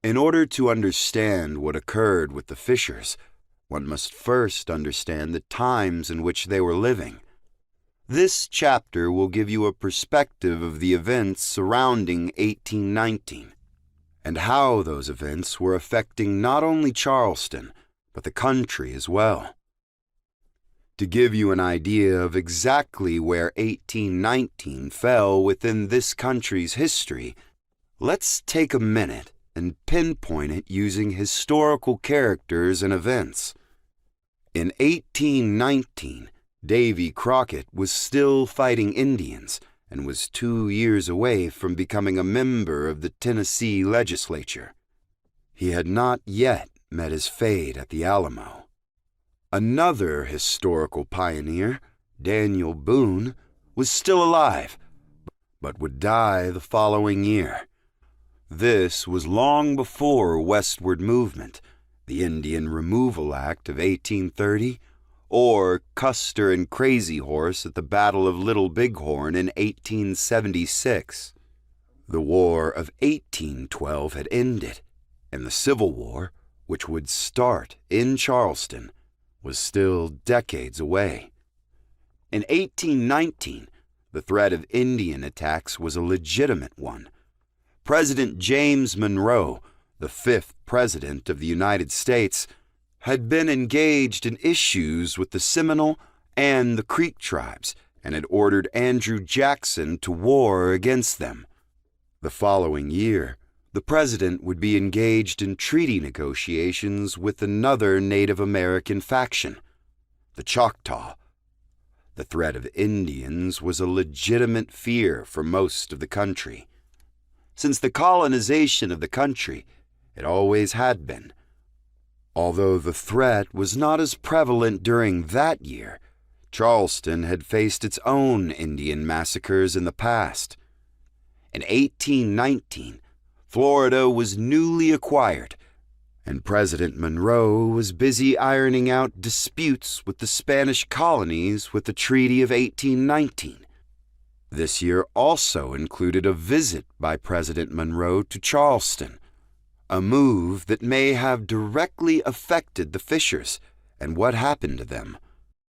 In order to understand what occurred with the Fishers, one must first understand the times in which they were living. This chapter will give you a perspective of the events surrounding 1819, and how those events were affecting not only Charleston, but the country as well. To give you an idea of exactly where 1819 fell within this country's history, let's take a minute and pinpoint it using historical characters and events. In 1819, Davy Crockett was still fighting Indians and was 2 years away from becoming a member of the Tennessee legislature. He had not yet met his fate at the Alamo. Another historical pioneer, Daniel Boone, was still alive, but would die the following year. This was long before westward movement, the Indian Removal Act of 1830, or Custer and Crazy Horse at the Battle of Little Bighorn in 1876. The War of 1812 had ended, and the Civil War, which would start in Charleston, was still decades away. In 1819, the threat of Indian attacks was a legitimate one. President James Monroe, the 5th President of the United States, had been engaged in issues with the Seminole and the Creek tribes and had ordered Andrew Jackson to war against them. The following year, the president would be engaged in treaty negotiations with another Native American faction, the Choctaw. The threat of Indians was a legitimate fear for most of the country. Since the colonization of the country, it always had been. Although the threat was not as prevalent during that year, Charleston had faced its own Indian massacres in the past. In 1819, Florida was newly acquired, and President Monroe was busy ironing out disputes with the Spanish colonies with the Treaty of 1819. This year also included a visit by President Monroe to Charleston, a move that may have directly affected the Fishers and what happened to them.